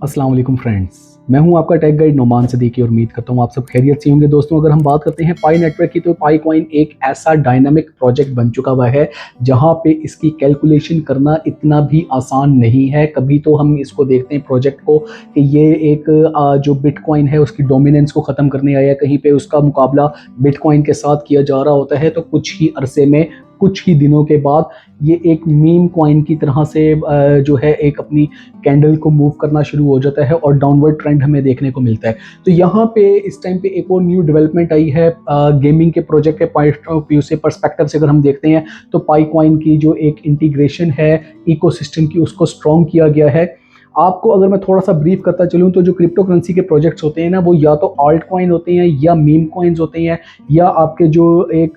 अस्सलाम वालेकुम फ्रेंड्स। मैं हूं आपका टेक गाइड नोमान सिद्दीकी और उम्मीद करता हूं आप सब खैरियत से होंगे। दोस्तों, अगर हम बात करते हैं पाई नेटवर्क की, तो पाई कॉइन एक ऐसा डायनामिक प्रोजेक्ट बन चुका हुआ है जहां पे इसकी कैलकुलेशन करना इतना भी आसान नहीं है। कभी तो हम इसको देखते हैं प्रोजेक्ट को कि ये एक जो बिटकॉइन है उसकी डोमिनेंस को ख़त्म करने आया, कहीं पे उसका मुकाबला बिटकॉइन के साथ किया जा रहा होता है, तो कुछ ही अरसे में, कुछ ही दिनों के बाद ये एक मीम कॉइन की तरह से जो है एक अपनी कैंडल को मूव करना शुरू हो जाता है और डाउनवर्ड ट्रेंड हमें देखने को मिलता है। तो यहाँ पे इस टाइम पे एक और न्यू डेवलपमेंट आई है गेमिंग के प्रोजेक्ट के पॉइंट ऑफ व्यू से, पर्सपेक्टिव से अगर हम देखते हैं तो पाई कॉइन की जो एक इंटीग्रेशन है इकोसिस्टम की, उसको स्ट्रॉन्ग किया गया है। आपको अगर मैं थोड़ा सा ब्रीफ करता चलूँ तो जो क्रिप्टो करेंसी के प्रोजेक्ट्स होते हैं ना, वो या तो आल्ट कॉइन होते हैं या मीम कॉइन्स होते हैं, या आपके जो एक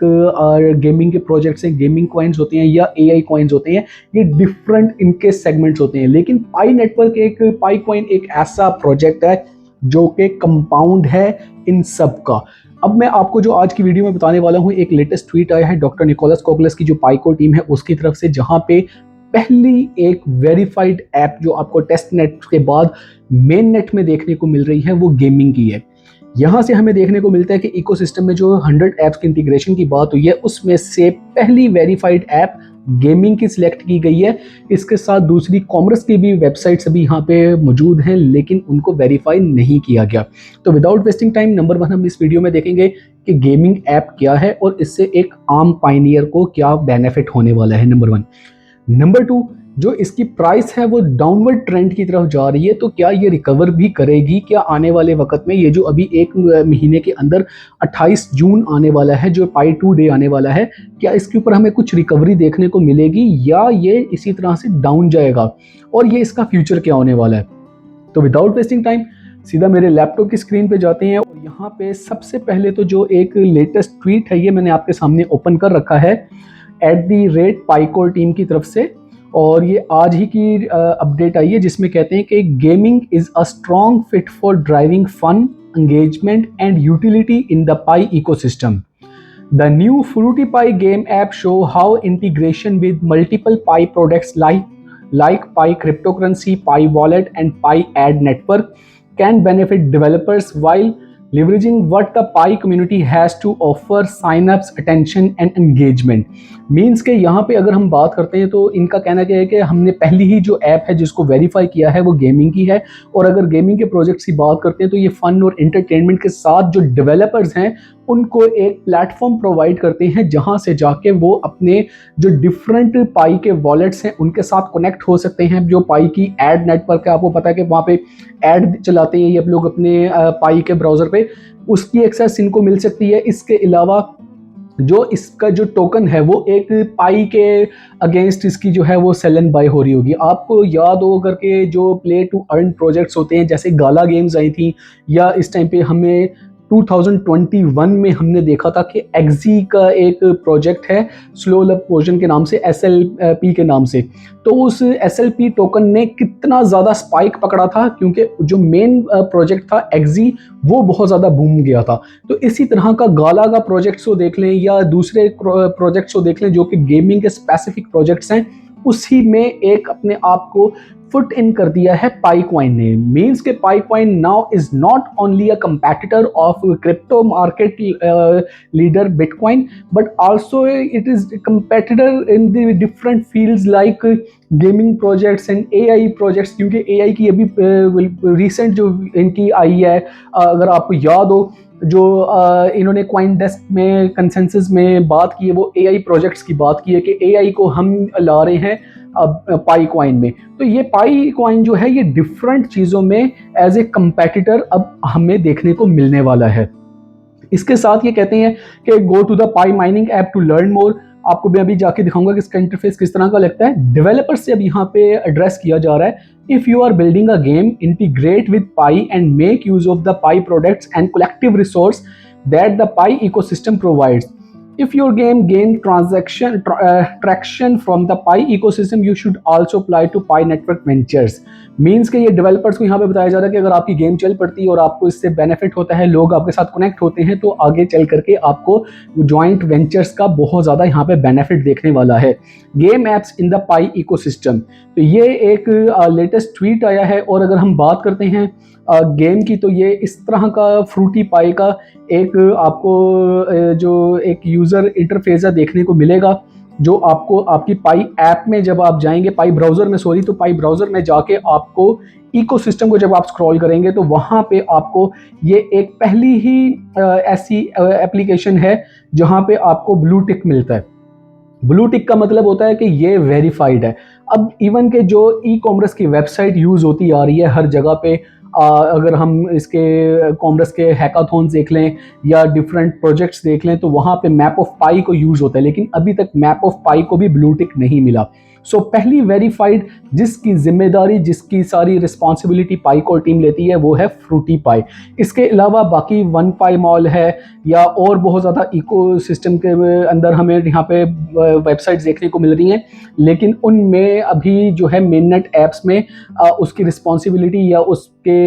गेमिंग के प्रोजेक्ट्स हैं गेमिंग कॉइन्स होते हैं, या एआई कॉइन्स होते हैं। ये डिफरेंट इनके सेगमेंट्स होते हैं, लेकिन पाई नेटवर्क एक पाई कॉइन एक ऐसा प्रोजेक्ट है जो कि कंपाउंड है इन सब का। अब मैं आपको जो आज की वीडियो में बताने वाला हूं, एक लेटेस्ट ट्वीट आया है डॉक्टर निकोलस कोगलस की जो पाइको टीम है उसकी तरफ से, जहां पे पहली एक वेरीफाइड ऐप जो आपको टेस्ट नेट के बाद मेन नेट में देखने को मिल रही है वो गेमिंग की है। यहाँ से हमें देखने को मिलता है कि इकोसिस्टम में जो 100 ऐप्स की इंटीग्रेशन की बात हुई है उसमें से पहली वेरीफाइड ऐप गेमिंग की सिलेक्ट की गई है। इसके साथ दूसरी कॉमर्स की भी वेबसाइट्स अभी यहाँ पे मौजूद हैं, लेकिन उनको वेरीफाई नहीं किया गया। तो विदाउट वेस्टिंग टाइम, नंबर 1 हम इस वीडियो में देखेंगे कि गेमिंग ऐप क्या है और इससे एक आम पाइनियर को क्या बेनिफिट होने वाला है, नंबर 1। नंबर 2, जो इसकी प्राइस है वो डाउनवर्ड ट्रेंड की तरफ जा रही है, तो क्या ये रिकवर भी करेगी? क्या आने वाले वक्त में, ये जो अभी एक महीने के अंदर 28 जून आने वाला है, जो पाई 2 डे आने वाला है, क्या इसके ऊपर हमें कुछ रिकवरी देखने को मिलेगी या ये इसी तरह से डाउन जाएगा, और ये इसका फ्यूचर क्या होने वाला है? तो विदाउट वेस्टिंग टाइम सीधा मेरे लैपटॉप की स्क्रीन पे जाते हैं और यहाँ पे सबसे पहले तो जो एक लेटेस्ट ट्वीट है ये मैंने आपके सामने ओपन कर रखा है @पाइकोर टीम की तरफ से, और ये आज ही की अपडेट आई है जिसमें कहते हैं कि gaming is a strong fit for driving fun, engagement and utility in the Pi ecosystem. The new Fruity Pie game app show how integration with multiple Pi products like Pi cryptocurrency, Pi wallet, and Pi ad network can benefit developers while leveraging what the Pi community has to offer, signups, attention, and engagement। Means के यहाँ पे अगर हम बात करते हैं तो इनका कहना क्या है कि हमने पहली ही जो ऐप है जिसको वेरीफाई किया है वो गेमिंग की है, और अगर गेमिंग के प्रोजेक्ट्स की बात करते हैं तो ये फन और एंटरटेनमेंट के साथ जो डेवलपर्स हैं उनको एक प्लेटफॉर्म प्रोवाइड करते हैं जहां से जाके वो अपने जो डिफरेंट पाई के वॉलेट्स हैं उनके साथ कनेक्ट हो सकते हैं। जो पाई की एड नेटवर्क है, आपको पता है कि वहाँ पे एड चलाते हैं ये लोग अपने पाई के ब्राउज़र पे, उसकी एक्सेस इनको मिल सकती है। इसके अलावा जो इसका जो टोकन है वो एक पाई के अगेंस्ट इसकी जो है वो सेल एंड बाय हो रही होगी। आपको याद हो करके जो प्ले टू अर्न प्रोजेक्ट्स होते हैं, जैसे गाला गेम्स आई थी, या इस टाइम पे हमें 2021 में हमने देखा था कि एक्जी का एक प्रोजेक्ट है स्लो लव पोशन के नाम से, SLP के नाम से। तो उस SLP टोकन ने कितना ज़्यादा स्पाइक पकड़ा था क्योंकि जो मेन प्रोजेक्ट था एक्जी वो बहुत ज़्यादा बूम गया था। तो इसी तरह का गाला का प्रोजेक्ट्स को देख लें या दूसरे प्रोजेक्ट्स को देख लें जो कि गेमिंग के स्पेसिफिक प्रोजेक्ट्स हैं, उसी में एक अपने आप को फुट इन कर दिया है पाई कॉइन ने। मीन्स के Pi coin now is not only a competitor of crypto market leader Bitcoin, but also it is competitor in the different fields like gaming projects and AI projects, क्योंकि AI की अभी recent जो इनकी आई है, अगर आपको याद हो, जो इन्होंने क्वाइन डेस्क में कंसेंसस में बात की है वो एआई प्रोजेक्ट्स की बात की है कि एआई को हम ला रहे हैं अब पाई कॉइन में। तो ये पाई कॉइन जो है ये डिफरेंट चीज़ों में एज ए कंपेटिटर अब हमें देखने को मिलने वाला है। इसके साथ ये कहते हैं कि go to the Pi mining app to learn more. आपको मैं अभी जाके दिखाऊंगा कि इसका इंटरफेस किस तरह का लगता है। डेवलपर से अब यहाँ पे एड्रेस किया जा रहा है, if you are building a game integrate with Pi and make use of the Pi products and collective resource that the Pi ecosystem provides. If your game gain traction from the Pi ecosystem, you should also apply to Pi Network Ventures। Means के ये developers को यहाँ पे बताया जा रहा है कि अगर आपकी गेम चल पड़ती है और आपको इससे बेनिफिट होता है, लोग आपके साथ कनेक्ट होते हैं, तो आगे चल करके आपको जॉइंट वेंचर्स का बहुत ज़्यादा यहाँ पे बेनिफिट देखने वाला है। Game apps in the Pi ecosystem, तो ये एक लेटेस्ट ट्वीट आया है। और अगर हम बात करते हैं गेम की, तो ये इस तरह का फ्रूटी पाई का एक आपको जो एक यूज़र इंटरफेस देखने को मिलेगा, जो आपको आपकी पाई ऐप में जब आप जाएंगे, पाई ब्राउज़र में सॉरी, तो पाई ब्राउज़र में जाके आपको इकोसिस्टम को जब आप स्क्रॉल करेंगे तो वहाँ पे आपको ये एक पहली ही ऐसी एप्लीकेशन है जहाँ पे आपको ब्लू टिक मिलता है। ब्लू टिक का मतलब होता है कि ये वेरीफाइड है। अब इवन के जो ई कॉमर्स की वेबसाइट यूज़ होती आ रही है हर जगह पे, अगर हम इसके कॉमर्स के हैकाथॉन्स देख लें या डिफरेंट प्रोजेक्ट्स देख लें, तो वहाँ पे मैप ऑफ पाई को यूज़ होता है, लेकिन अभी तक मैप ऑफ पाई को भी ब्लू टिक नहीं मिला। सो पहली वेरीफाइड जिसकी जिम्मेदारी, जिसकी सारी रिस्पॉन्सिबिलिटी पाई कोर टीम लेती है, वो है फ्रूटी पाई। इसके अलावा बाकी वन पाई मॉल है या और बहुत ज़्यादा इकोसिस्टम के अंदर हमें यहाँ पे वेबसाइट्स देखने को मिल रही हैं, लेकिन उनमें अभी जो है मेननेट ऐप्स में उसकी रिस्पॉन्सिबिलिटी या उसके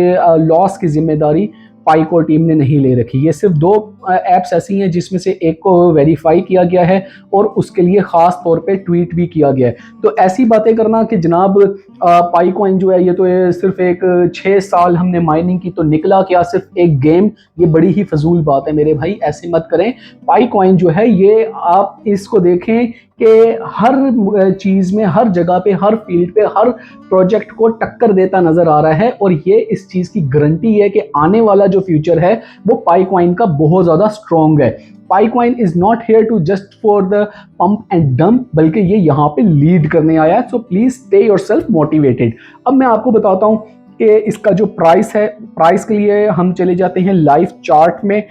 लॉस की जिम्मेदारी पाई कोर टीम ने नहीं ले रखी। ये सिर्फ 2 ऐप्स ऐसी हैं जिसमें से एक को वेरीफाई किया गया है और उसके लिए ख़ास तौर पे ट्वीट भी किया गया है। तो ऐसी बातें करना कि जनाब पाई कॉइन जो है ये तो सिर्फ एक 6 साल हमने माइनिंग की तो निकला क्या सिर्फ एक गेम, ये बड़ी ही फजूल बात है मेरे भाई, ऐसे मत करें। पाई कॉइन जो है ये आप इसको देखें कि हर चीज़ में, हर जगह पे, हर फील्ड पे, हर प्रोजेक्ट को टक्कर देता नज़र आ रहा है। और ये इस चीज़ की गारंटी है कि आने वाला जो फ्यूचर है वो पाई कॉइन का बहुत ज़्यादा स्ट्रॉन्ग है। Pi coin is not here to just for the pump and dump, बल्कि ये यहाँ पे लीड करने आया है। So please stay yourself motivated. अब मैं आपको बताता हूँ कि इसका जो प्राइस है, प्राइस के लिए हम चले जाते हैं लाइव चार्ट में,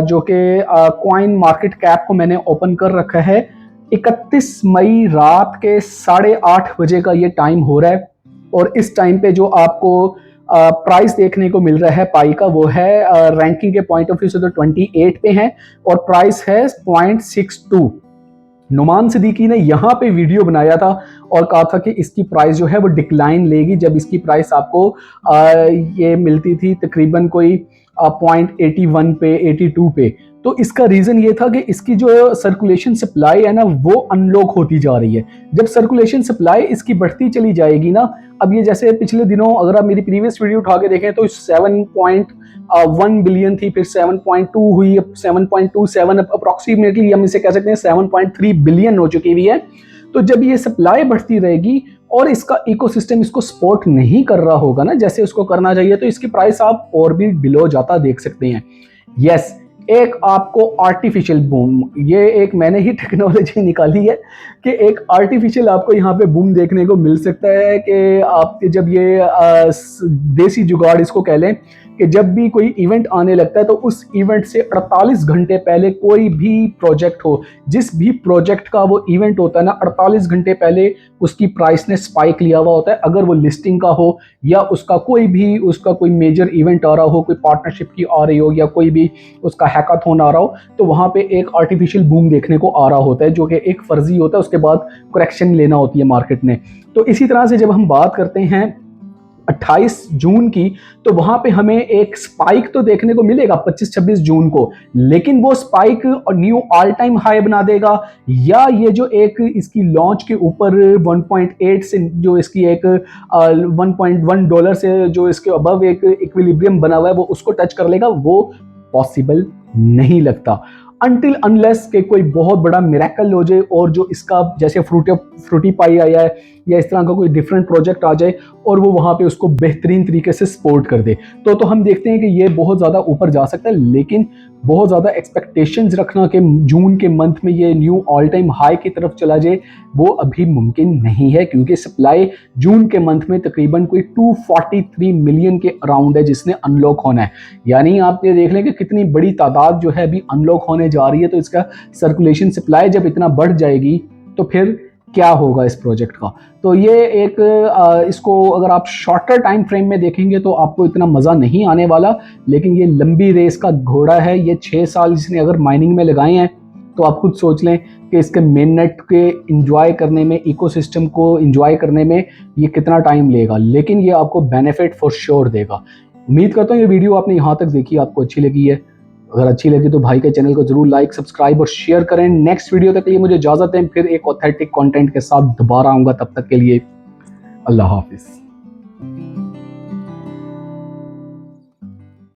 जो कि कॉइन मार्केट कैप को मैंने ओपन कर रखा है। 31 मई रात के 8:30 बजे का ये टाइम हो रहा है और इस टाइम पे जो आपको प्राइस देखने को मिल रहा है पाई का, वो है रैंकिंग के पॉइंट ऑफ व्यू से तो 28 पे है और प्राइस है 0.62। नुमान सिद्दीकी ने यहाँ पे वीडियो बनाया था और कहा था कि इसकी प्राइस जो है वो डिक्लाइन लेगी जब इसकी प्राइस आपको ये मिलती थी तकरीबन कोई 0.81 पे, 82 पे। तो इसका रीज़न ये था कि इसकी जो सर्कुलेशन सप्लाई है ना वो अनलॉक होती जा रही है। जब सर्कुलेशन सप्लाई इसकी बढ़ती चली जाएगी ना, अब ये जैसे पिछले दिनों अगर आप मेरी प्रीवियस वीडियो उठा के देखें तो 7.1 बिलियन थी, फिर 7.2 हुई, 7.27 अप्रॉक्सीमेटली हम इसे कह सकते हैं 7.3 बिलियन हो चुकी हुई है। तो जब ये सप्लाई बढ़ती रहेगी और इसका इकोसिस्टम इसको सपोर्ट नहीं कर रहा होगा ना जैसे उसको करना चाहिए, तो इसकी प्राइस आप और भी बिलो जाता देख सकते हैं। यस, एक आपको आर्टिफिशियल बूम, ये एक मैंने ही टेक्नोलॉजी निकाली है कि एक आर्टिफिशियल आपको यहाँ पे बूम देखने को मिल सकता है कि आप जब ये देसी जुगाड़ इसको कह लें कि जब भी कोई इवेंट आने लगता है तो उस इवेंट से 48 घंटे पहले कोई भी प्रोजेक्ट हो, जिस भी प्रोजेक्ट का वो इवेंट होता है ना, 48 घंटे पहले उसकी प्राइस ने स्पाइक लिया हुआ होता है। अगर वो लिस्टिंग का हो या उसका कोई मेजर इवेंट आ रहा हो, कोई पार्टनरशिप की आ रही हो या कोई भी उसका हैकाथॉन आ रहा हो, तो वहाँ पे एक आर्टिफिशियल बूम देखने को आ रहा होता है जो कि एक फर्जी होता है, उसके बाद करेक्शन लेना होती है मार्केट ने। तो इसी तरह से जब हम बात करते हैं 28 जून की, तो वहां पे हमें एक स्पाइक तो देखने को मिलेगा 25-26 जून को, लेकिन वो spike knew all time high बना देगा या ये जो एक इसकी लॉन्च के ऊपर 1.8 से जो इसकी एक $1.1 से जो इसके अबव एक इक्विलिब्रियम बना हुआ है वो उसको टच कर लेगा, वो पॉसिबल नहीं लगता अनटिल अनलेस के कोई बहुत बड़ा मिरेकल हो जाए और जो इसका जैसे फ्रूटी पाई आया है या इस तरह का कोई डिफरेंट प्रोजेक्ट आ जाए और वो वहाँ पे उसको बेहतरीन तरीके से सपोर्ट कर दे, तो हम देखते हैं कि ये बहुत ज़्यादा ऊपर जा सकता है। लेकिन बहुत ज़्यादा एक्सपेक्टेशंस रखना कि जून के मंथ में ये न्यू ऑल टाइम हाई की तरफ चला जाए, वो अभी मुमकिन नहीं है, क्योंकि सप्लाई जून के मंथ में तकरीबन कोई 243 मिलियन के अराउंड है जिसने अनलॉक होना है। यानी आप ये देख लें कि कितनी बड़ी तादाद जो है अभी अनलॉक होने जा रही है। तो इसका सर्कुलेशन सप्लाई जब इतना बढ़ जाएगी तो फिर क्या होगा इस प्रोजेक्ट का। तो ये एक इसको अगर आप शॉर्टर टाइम फ्रेम में देखेंगे तो आपको इतना मज़ा नहीं आने वाला, लेकिन ये लंबी रेस का घोड़ा है। ये 6 साल जिसने अगर माइनिंग में लगाए हैं तो आप खुद सोच लें कि इसके मेननेट के इंजॉय करने में, इकोसिस्टम को इंजॉय करने में ये कितना टाइम लेगा, लेकिन ये आपको बेनिफिट फॉर श्योर देगा। उम्मीद करता हूँ ये वीडियो आपने यहाँ तक देखी, आपको अच्छी लगी है। अगर अच्छी लगी तो भाई के चैनल को जरूर लाइक, सब्सक्राइब और शेयर करें। नेक्स्ट वीडियो तक के लिए मुझे इजाजत दें, फिर एक ऑथेंटिक कंटेंट के साथ दोबारा आऊंगा। तब तक के लिए अल्लाह हाफिज।